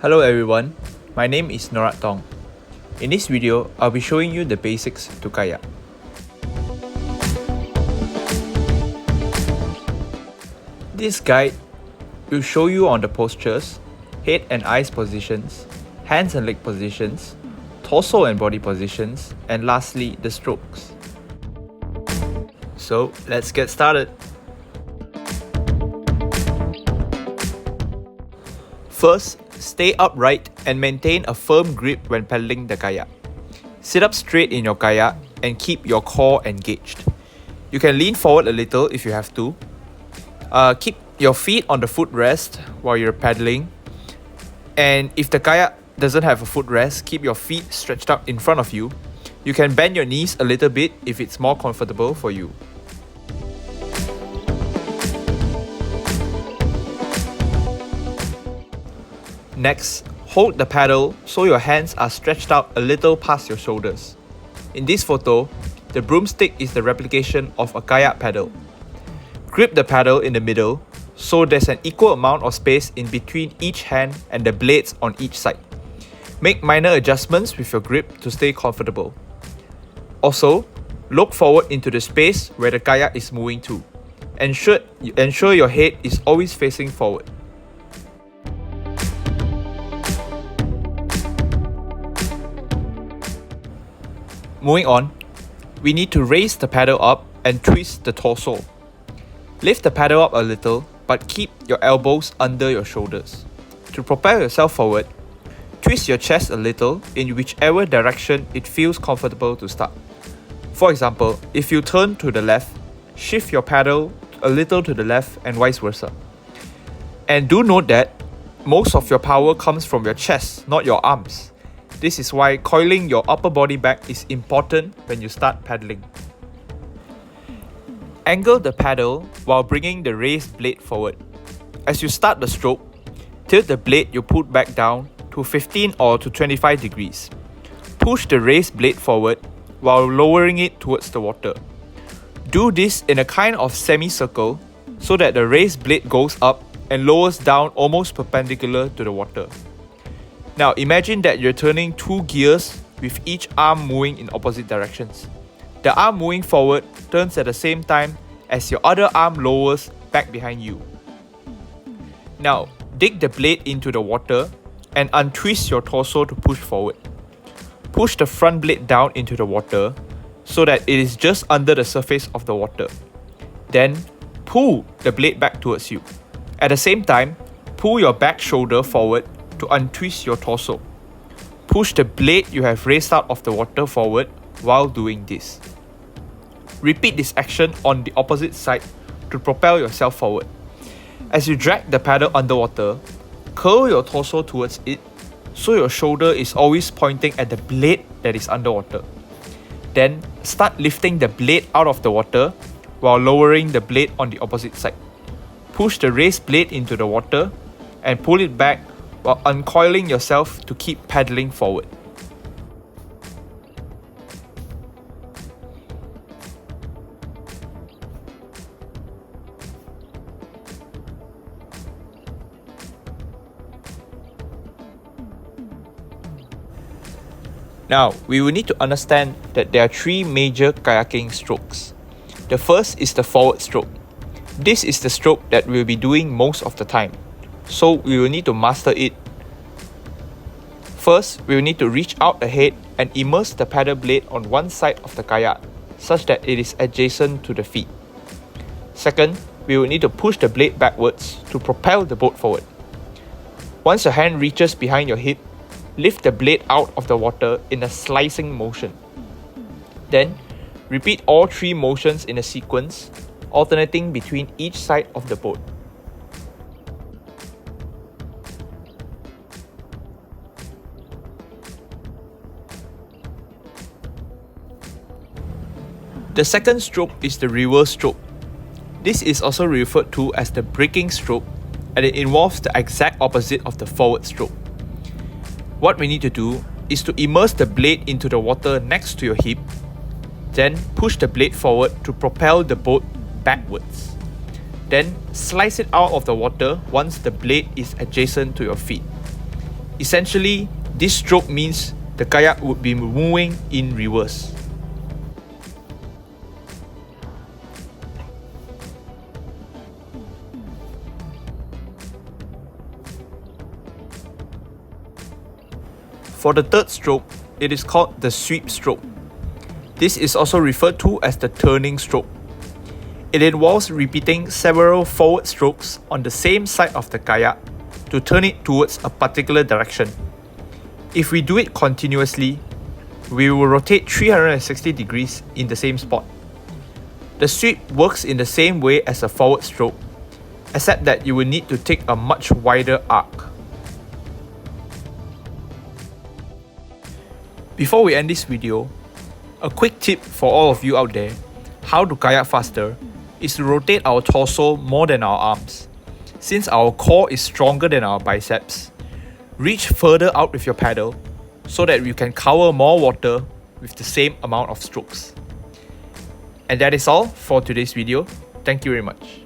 Hello everyone, my name is Norard Thong. In this video, I'll be showing you the basics to kayak. This guide will show you on the postures, head and eyes positions, hands and leg positions, torso and body positions, and lastly, the strokes. So let's get started. First, stay upright and maintain a firm grip when paddling the kayak. Sit up straight in your kayak and keep your core engaged. You can lean forward a little if you have to. Keep your feet on the footrest while you're paddling. And if the kayak doesn't have a footrest, keep your feet stretched out in front of you. You can bend your knees a little bit if it's more comfortable for you. Next, hold the paddle so your hands are stretched out a little past your shoulders. In this photo, the broomstick is the replication of a kayak paddle. Grip the paddle in the middle so there's an equal amount of space in between each hand and the blades on each side. Make minor adjustments with your grip to stay comfortable. Also, look forward into the space where the kayak is moving to. Ensure your head is always facing forward. Moving on, we need to raise the paddle up and twist the torso. Lift the paddle up a little, but keep your elbows under your shoulders. To propel yourself forward, twist your chest a little in whichever direction it feels comfortable to start. For example, if you turn to the left, shift your paddle a little to the left and vice versa. And do note that most of your power comes from your chest, not your arms. This is why coiling your upper body back is important when you start paddling. Angle the paddle while bringing the raised blade forward. As you start the stroke, tilt the blade you put back down to 15 or to 25 degrees. Push the raised blade forward while lowering it towards the water. Do this in a kind of semicircle so that the raised blade goes up and lowers down almost perpendicular to the water. Now imagine that you're turning two gears with each arm moving in opposite directions. The arm moving forward turns at the same time as your other arm lowers back behind you. Now, dig the blade into the water and untwist your torso to push forward. Push the front blade down into the water so that it is just under the surface of the water. Then, pull the blade back towards you. At the same time, pull your back shoulder forward to untwist your torso. Push the blade you have raised out of the water forward while doing this. Repeat this action on the opposite side to propel yourself forward. As you drag the paddle underwater, curl your torso towards it so your shoulder is always pointing at the blade that is underwater. Then start lifting the blade out of the water while lowering the blade on the opposite side. Push the raised blade into the water and pull it back while uncoiling yourself to keep paddling forward. Now, we will need to understand that there are three major kayaking strokes. The first is the forward stroke. This is the stroke that we'll be doing most of the time, so we will need to master it. First, we will need to reach out ahead and immerse the paddle blade on one side of the kayak, such that it is adjacent to the feet. Second, we will need to push the blade backwards to propel the boat forward. Once your hand reaches behind your hip, lift the blade out of the water in a slicing motion. Then, repeat all three motions in a sequence, alternating between each side of the boat. The second stroke is the reverse stroke. This is also referred to as the braking stroke, and it involves the exact opposite of the forward stroke. What we need to do is to immerse the blade into the water next to your hip, then push the blade forward to propel the boat backwards. Then slice it out of the water once the blade is adjacent to your feet. Essentially, this stroke means the kayak would be moving in reverse. For the third stroke, it is called the sweep stroke. This is also referred to as the turning stroke. It involves repeating several forward strokes on the same side of the kayak to turn it towards a particular direction. If we do it continuously, we will rotate 360 degrees in the same spot. The sweep works in the same way as a forward stroke, except that you will need to take a much wider arc. Before we end this video, a quick tip for all of you out there, how to kayak faster, is to rotate our torso more than our arms. Since our core is stronger than our biceps, reach further out with your paddle so that you can cover more water with the same amount of strokes. And that is all for today's video. Thank you very much.